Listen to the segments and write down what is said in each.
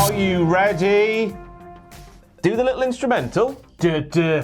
Are you ready? Do the little instrumental. Hello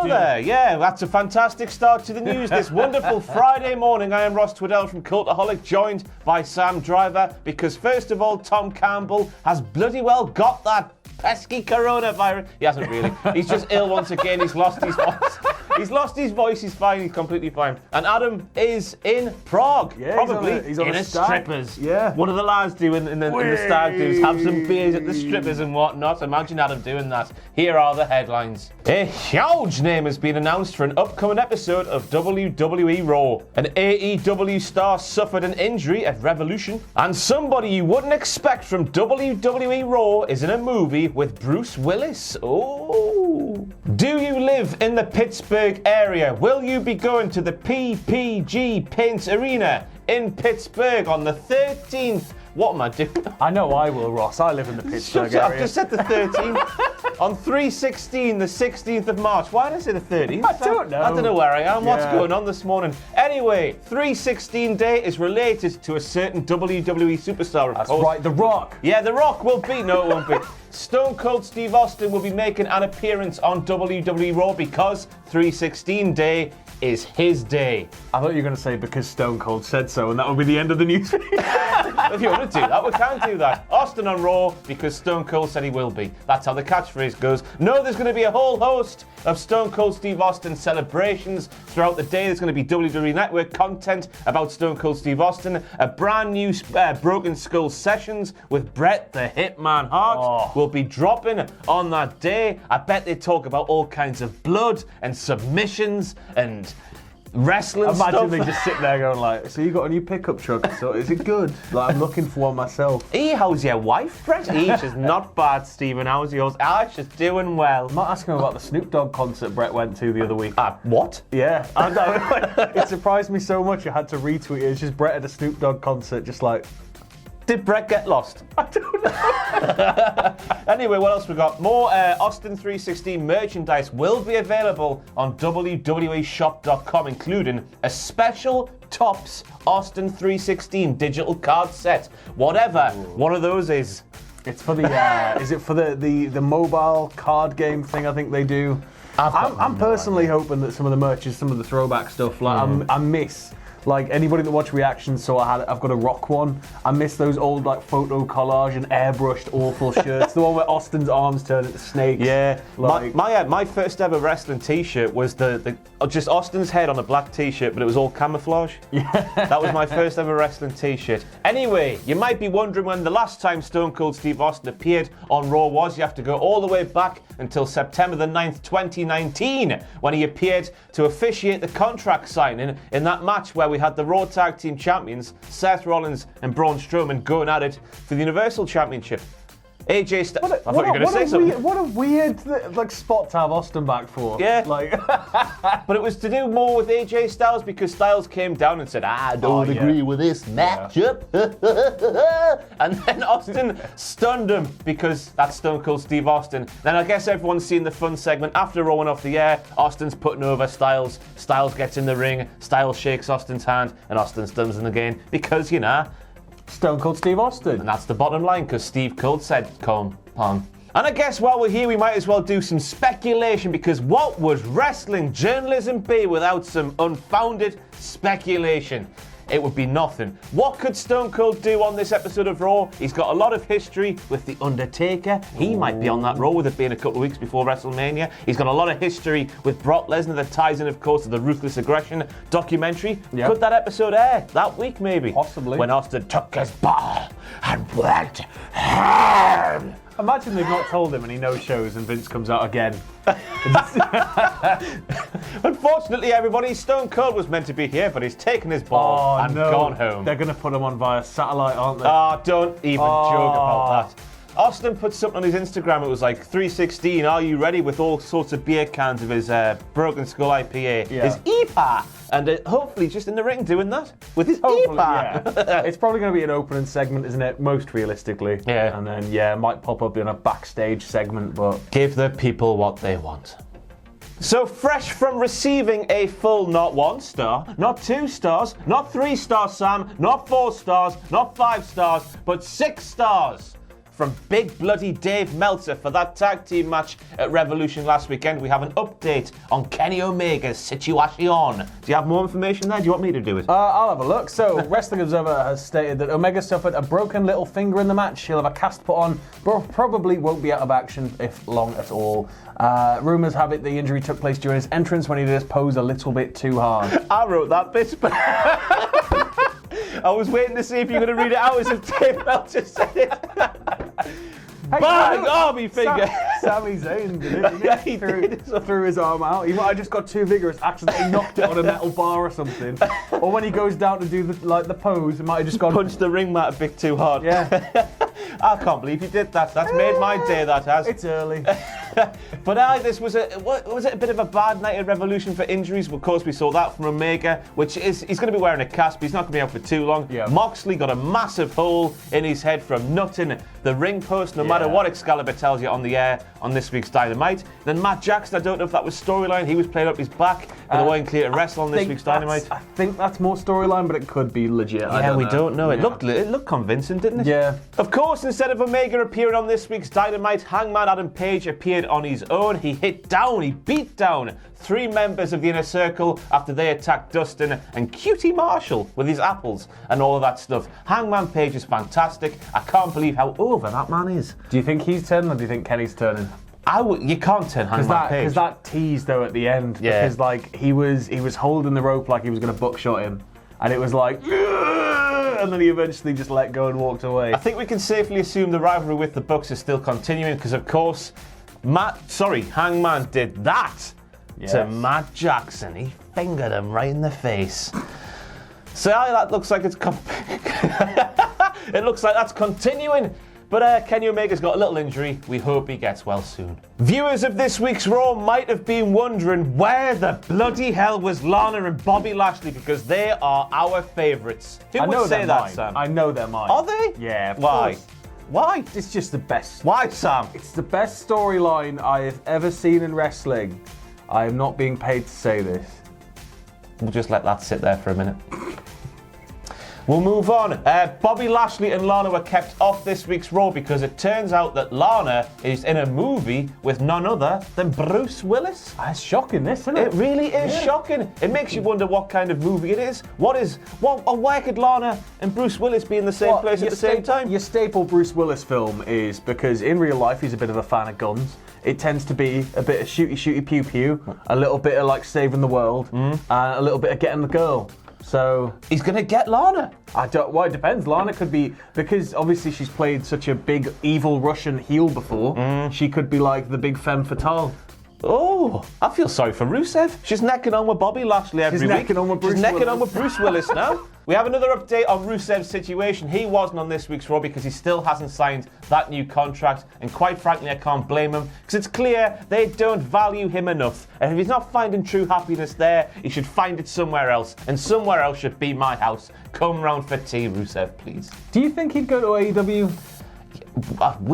there. Yeah, that's a fantastic start to the news this wonderful Friday morning. I am Ross Twiddell from Cultaholic, joined by Sam Driver, because first of all, Tom Campbell has bloody well got that pesky coronavirus. He hasn't really. He's just ill once again. He's lost his voice. He's lost his voice. He's fine. He's completely fine. And Adam is in Prague. Yeah, probably he's on in a strippers. Yeah. What do the lads do in the stag do's? Have some beers at the strippers and whatnot. Imagine Adam doing that. Here are the headlines. A huge name has been announced for an upcoming episode of WWE Raw. An AEW star suffered an injury at Revolution. And somebody you wouldn't expect from WWE Raw is in a movie with Bruce Willis. Oh. Do you live in the Pittsburgh area? Will you be going to the PPG Paints Arena in Pittsburgh on the 13th? What am I doing? I know I will, Ross. I live in the Pittsburgh area. I've just said the 13th. On 3/16, the 16th of March. Why did I say the 13th? I don't know. I don't know where I am. What's Yeah. going on this morning? Anyway, 3/16 Day is related to a certain WWE superstar, of That's course. right, The Rock. Yeah, The Rock will be. No, it won't be. Stone Cold Steve Austin will be making an appearance on WWE Raw because 3/16 Day is his day. I thought you were going to say because Stone Cold said so, and that would be the end of the news. If you want to do that, we can do that. Austin on Raw because Stone Cold said he will be. That's how the catchphrase goes. No, there's going to be a whole host of Stone Cold Steve Austin celebrations throughout the day. There's going to be WWE Network content about Stone Cold Steve Austin. A brand new Broken Skull sessions with Bret the Hitman Hart will be dropping on that day. I bet they talk about all kinds of blood and submissions and wrestling stuff. Imagine they just sit there going like, so you got a new pickup truck, so is it good? Like, I'm looking for one myself. Hey, how's your wife, Brett? She's not bad, Stephen. How's yours? She's doing well. I'm not asking about the Snoop Dogg concert Brett went to the other week. What? Yeah. I know. It surprised me so much I had to retweet it. It's just Brett at a Snoop Dogg concert, just like... Did Brett get lost? I don't know. Anyway, what else we got? More Austin 316 merchandise will be available on WWEshop.com, including a special Topps Austin 316 digital card set. Whatever one of those is. It's for the, is it for the mobile card game thing I think they do? I'm personally hoping that some of the merch is some of the throwback stuff. Like I miss... Like anybody that watched reactions saw I've got a Rock one. I miss those old like photo collage and airbrushed awful shirts. The one where Austin's arms turn into snakes. Yeah. Like, my first ever wrestling t-shirt was the just Austin's head on a black t-shirt, but it was all camouflage. Yeah. That was my first ever wrestling t-shirt. Anyway, you might be wondering when the last time Stone Cold Steve Austin appeared on Raw was. You have to go all the way back until September the 9th, 2019, when he appeared to officiate the contract signing in that match where we had the Raw Tag Team Champions, Seth Rollins and Braun Strowman, going at it for the Universal Championship. AJ Styles. I thought you were going to say something. What a weird spot to have Austin back for. Yeah. Like, but it was to do more with AJ Styles because Styles came down and said, I don't agree with this matchup. And then Austin stunned him because that's Stone Cold Steve Austin. Then I guess everyone's seen the fun segment after Raw went off the air. Austin's putting over Styles. Styles gets in the ring. Styles shakes Austin's hand and Austin stuns him again because, you know, Stone Cold Steve Austin. and that's the bottom line, because Steve Cold said, come on. And I guess while we're here, we might as well do some speculation, because what would wrestling journalism be without some unfounded speculation? It would be nothing. What could Stone Cold do on this episode of Raw? He's got a lot of history with The Undertaker. He might be on that Raw with it being a couple of weeks before WrestleMania. He's got a lot of history with Brock Lesnar that ties in, of course, to the Ruthless Aggression documentary. Yep. Could that episode air that week, maybe? Possibly. When Austin took his ball and went hard. Imagine they've not told him and he no-shows and Vince comes out again. Unfortunately, everybody, Stone Cold was meant to be here, but he's taken his ball and gone home. They're going to put him on via satellite, aren't they? Don't even joke about that. Austin put something on his Instagram. It was like 316. Are you ready? With all sorts of beer cans of his Broken Skull IPA, his EPA, and hopefully just in the ring doing that with his EPA. Yeah. It's probably going to be an opening segment, isn't it? Most realistically. Yeah. And then it might pop up in a backstage segment, but give the people what they want. So fresh from receiving a full not 1 star, not 2 stars, not 3 stars, Sam, not 4 stars, not 5 stars, but 6 stars from Big Bloody Dave Meltzer for that tag team match at Revolution last weekend. We have an update on Kenny Omega's situation. Do you have more information there? Do you want me to do it? I'll have a look. So, Wrestling Observer has stated that Omega suffered a broken little finger in the match. He'll have a cast put on, but probably won't be out of action if long at all. Rumours have it the injury took place during his entrance when he just posed a little bit too hard. I wrote that bit, but I was waiting to see if you were going to read it out as if Dave Meltzer said it. Bang! Army finger! Sami Zayn did it, didn't he? Threw his arm out. He might have just got too vigorous, accidentally knocked it on a metal bar or something. Or when he goes down to do the pose, he might have just gone... Punched the ring mat a bit too hard. Yeah. I can't believe you did that. That's made my day, that has. It's early. But this was it a bit of a bad night at Revolution for injuries? Of course, we saw that from Omega, which is he's going to be wearing a cast, but he's not going to be out for too long. Yeah. Moxley got a massive hole in his head from nutting the ring post, no matter what Excalibur tells you on the air on this week's Dynamite. Then Matt Jackson, I don't know if that was storyline. He was playing up his back, and they weren't clear to wrestle on this week's Dynamite. I think that's more storyline, but it could be legit. Yeah, we don't know. It looked convincing, didn't it? Yeah. Of course, instead of Omega appearing on this week's Dynamite, Hangman Adam Page appeared on his own. He beat down 3 members of the Inner Circle after they attacked Dustin and Cutie Marshall with his apples and all of that stuff. Hangman Page is fantastic. I can't believe how over that man is. Do you think he's turning, or do you think Kenny's turning? You can't turn Hangman Page. Because that tease though at the end, because like he was holding the rope like he was going to buckshot him, and it was like, and then he eventually just let go and walked away. I think we can safely assume the rivalry with the Bucks is still continuing because, of course, Hangman did that to Matt Jackson. He fingered him right in the face. So that looks like it's it looks like that's continuing. But Kenny Omega's got a little injury. We hope he gets well soon. Viewers of this week's Raw might have been wondering where the bloody hell was Lana and Bobby Lashley, because they are our favourites. Who would say that, Sam? I know they're mine. Are they? Yeah. Why? Course. Why? It's just the best. Why, Sam? It's the best storyline I have ever seen in wrestling. I am not being paid to say this. We'll just let that sit there for a minute. We'll move on. Bobby Lashley and Lana were kept off this week's Raw because it turns out that Lana is in a movie with none other than Bruce Willis. That's shocking, this, isn't it? It really is shocking. It makes you wonder what kind of movie it is. Why could Lana and Bruce Willis be in the same place at the same time? Your staple Bruce Willis film is, because in real life he's a bit of a fan of guns, it tends to be a bit of shooty pew pew, a little bit of like saving the world, and a little bit of getting the girl. So he's going to get Lana. Well, it depends. Lana could be, because obviously she's played such a big evil Russian heel before, she could be like the big femme fatale. Oh, I feel sorry for Rusev. She's necking on with Bobby Lashley every week. She's necking on with Bruce Willis now. We have another update on Rusev's situation. He wasn't on this week's Raw because he still hasn't signed that new contract. And quite frankly, I can't blame him, because it's clear they don't value him enough. And if he's not finding true happiness there, he should find it somewhere else. And somewhere else should be my house. Come round for tea, Rusev, please. Do you think he'd go to AEW?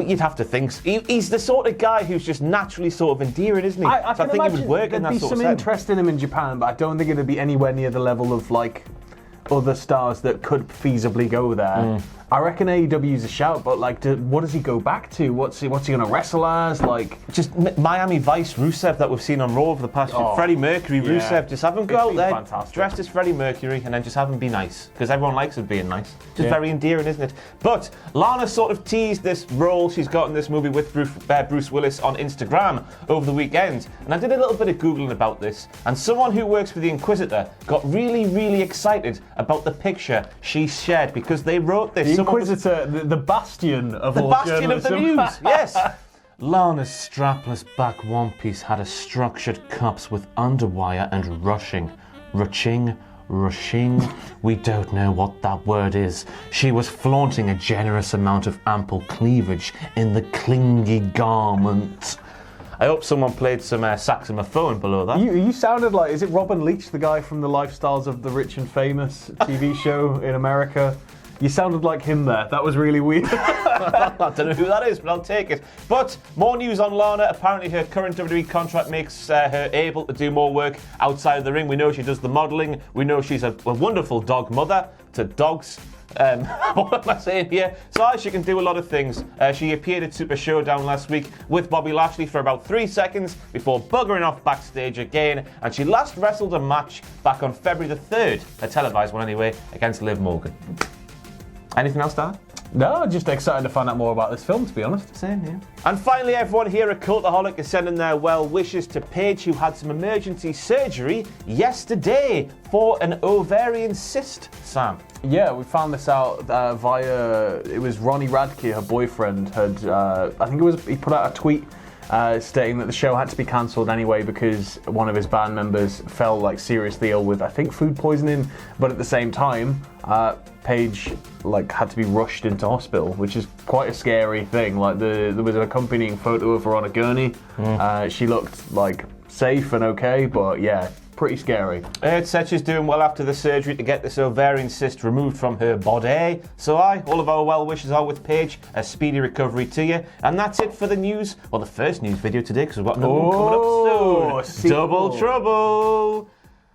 You'd have to think. He's the sort of guy who's just naturally sort of endearing, isn't he? I think he would work in that sort of setting. There'd be some interest in him in Japan, but I don't think it'd be anywhere near the level of like other stars that could feasibly go there. I reckon AEW's a shout, but like, what does he go back to? What's he going to wrestle as? Like, just Miami Vice Rusev that we've seen on Raw over the past few. Freddie Mercury Rusev, just have him go out there, dressed as Freddie Mercury, and then just have him be nice, because everyone likes him being nice. Just very endearing, isn't it? But Lana sort of teased this role she's got in this movie with Bruce Willis on Instagram over the weekend, and I did a little bit of Googling about this, and someone who works for the Inquisitor got really, really excited about the picture she shared, because they wrote this. The Inquisitor, the bastion of all bastion journalism. of the news, yes. Lana's strapless back one piece had a structured cups with underwire and rushing. We don't know what that word is. She was flaunting a generous amount of ample cleavage in the clingy garment. I hope someone played some saxophone below that. You sounded like, is it Robin Leach, the guy from the Lifestyles of the Rich and Famous TV show in America? You sounded like him there. That was really weird. I don't know who that is, but I'll take it. But more news on Lana. Apparently her current WWE contract makes her able to do more work outside of the ring. We know she does the modelling. We know she's a wonderful dog mother to dogs. What am I saying here? So she can do a lot of things. She appeared at Super Showdown last week with Bobby Lashley for about 3 seconds before buggering off backstage again. And she last wrestled a match back on February the 3rd, a televised one anyway, against Liv Morgan. Anything else, Dan? No, just excited to find out more about this film, to be honest. Same here. And finally, everyone here at Cultaholic is sending their well wishes to Paige, who had some emergency surgery yesterday for an ovarian cyst, Sam. Yeah, we found this out via, it was Ronnie Radke, her boyfriend, had, I think he put out a tweet stating that the show had to be cancelled anyway because one of his band members fell like seriously ill with, I think, food poisoning, but at the same time, Paige had to be rushed into hospital, which is quite a scary thing. Like there was an accompanying photo of her on a gurney. She looked like safe and okay, but yeah, pretty scary. It said she's doing well after the surgery to get this ovarian cyst removed from her body. So all of our well wishes are with Paige. A speedy recovery to you. And that's it for the news. Well, the first news video today, because we've got another one coming up soon. Sequel. Double Trouble.